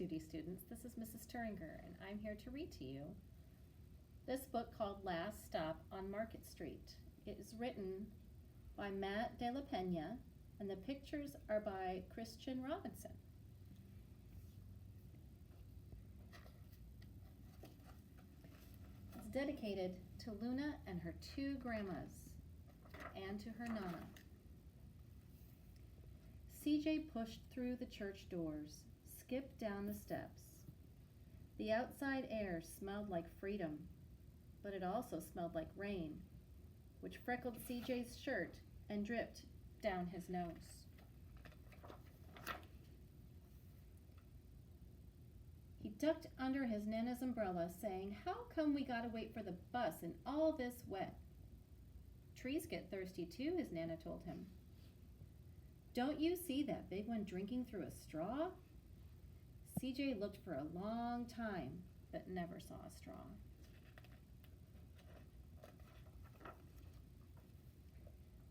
Studi students. This is Mrs. Thuringer, and I'm here to read to you this book called Last Stop on Market Street. It is written by Matt de la Pena, and the pictures are by Christian Robinson. It's dedicated to Luna and her two grandmas, and to her Nana. CJ pushed through the church doors, skipped down the steps. The outside air smelled like freedom, but it also smelled like rain, which freckled CJ's shirt and dripped down his nose. He ducked under his Nana's umbrella, saying, "How come we gotta wait for the bus in all this wet?" "Trees get thirsty too," his Nana told him. "Don't you see that big one drinking through a straw?" CJ looked for a long time, but never saw a straw.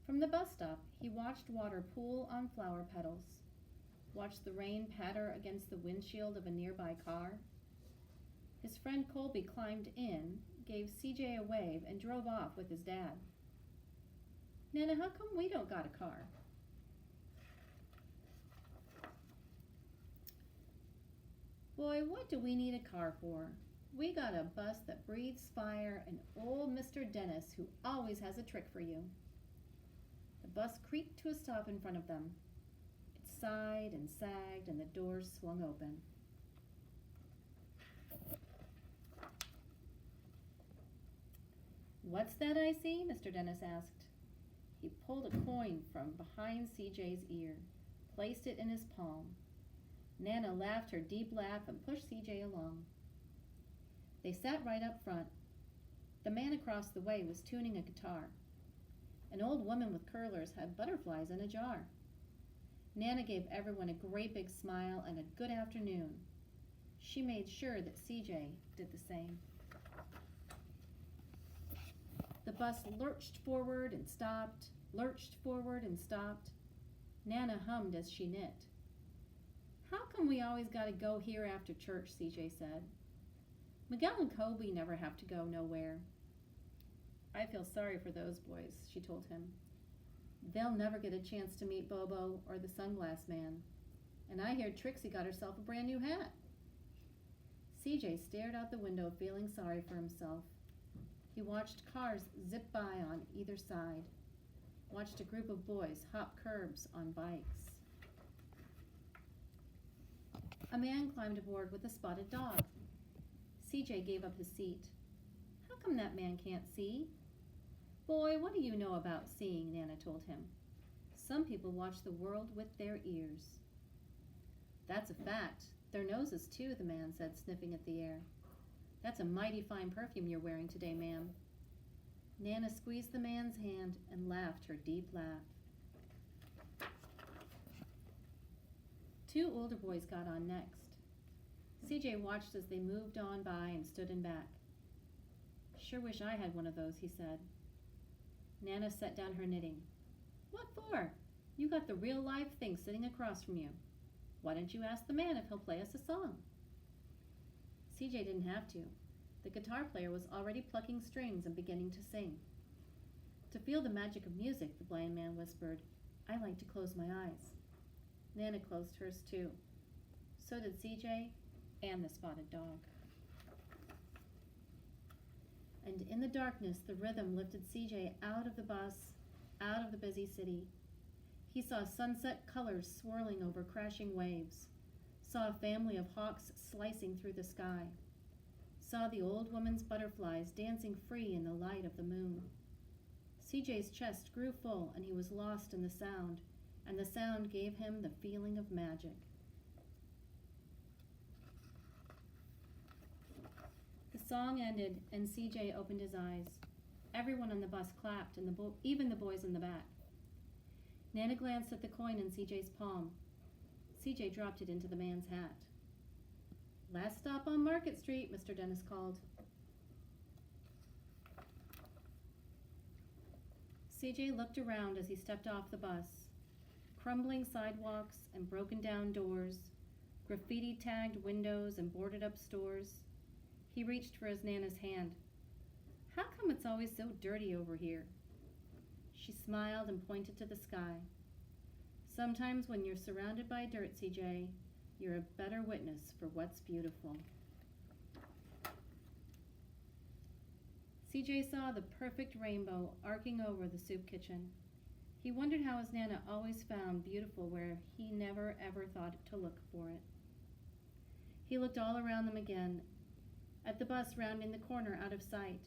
From the bus stop, he watched water pool on flower petals, watched the rain patter against the windshield of a nearby car. His friend Colby climbed in, gave CJ a wave, and drove off with his dad. "Nana, how come we don't got a car?" "Boy, what do we need a car for? We got a bus that breathes fire and old Mr. Dennis, who always has a trick for you." The bus creaked to a stop in front of them. It sighed and sagged, and the doors swung open. "What's that I see?" Mr. Dennis asked. He pulled a coin from behind CJ's ear, placed it in his palm. Nana laughed her deep laugh and pushed CJ along. They sat right up front. The man across the way was tuning a guitar. An old woman with curlers had butterflies in a jar. Nana gave everyone a great big smile and a good afternoon. She made sure that CJ did the same. The bus lurched forward and stopped, lurched forward and stopped. Nana hummed as she knit. "How come we always gotta go here after church?" CJ said. "Miguel and Colby never have to go nowhere." "I feel sorry for those boys," she told him. "They'll never get a chance to meet Bobo or the Sunglass Man. And I hear Trixie got herself a brand new hat." CJ stared out the window, feeling sorry for himself. He watched cars zip by on either side, watched a group of boys hop curbs on bikes. A man climbed aboard with a spotted dog. CJ gave up his seat. "How come that man can't see?" "Boy, what do you know about seeing?" Nana told him. "Some people watch the world with their ears." "That's a fact. Their noses, too," the man said, sniffing at the air. "That's a mighty fine perfume you're wearing today, ma'am." Nana squeezed the man's hand and laughed her deep laugh. Two older boys got on next. CJ watched as they moved on by and stood in back. "Sure wish I had one of those," he said. Nana set down her knitting. "What for? You got the real live thing sitting across from you. Why don't you ask the man if he'll play us a song?" CJ didn't have to. The guitar player was already plucking strings and beginning to sing. "To feel the magic of music," the blind man whispered, "I like to close my eyes." Nana closed hers too. So did CJ and the spotted dog. And in the darkness, the rhythm lifted CJ out of the bus, out of the busy city. He saw sunset colors swirling over crashing waves, saw a family of hawks slicing through the sky, saw the old woman's butterflies dancing free in the light of the moon. CJ's chest grew full, and he was lost in the sound, and the sound gave him the feeling of magic. The song ended, and CJ opened his eyes. Everyone on the bus clapped, and even the boys in the back. Nana glanced at the coin in CJ's palm. CJ dropped it into the man's hat. "Last stop on Market Street," Mr. Dennis called. CJ looked around as he stepped off the bus. Crumbling sidewalks and broken down doors, graffiti-tagged windows and boarded-up stores. He reached for his Nana's hand. How come it's always so dirty over here? She smiled and pointed to the sky. Sometimes when you're surrounded by dirt, CJ, you're a better witness for what's beautiful. CJ saw the perfect rainbow arcing over the soup kitchen. He wondered how his Nana always found beautiful where he never ever thought to look for it. He looked all around them again, at the bus rounding the corner out of sight,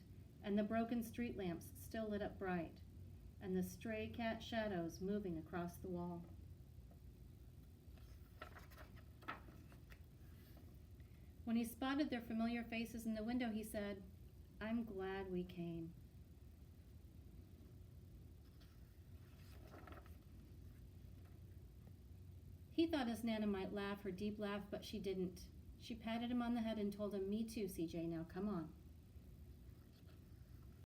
and the broken street lamps still lit up bright, and the stray cat shadows moving across the wall. When he spotted their familiar faces in the window, he said, I'm glad we came. He thought his Nana might laugh her deep laugh, but she didn't. She patted him on the head and told him, Me too, CJ, now come on.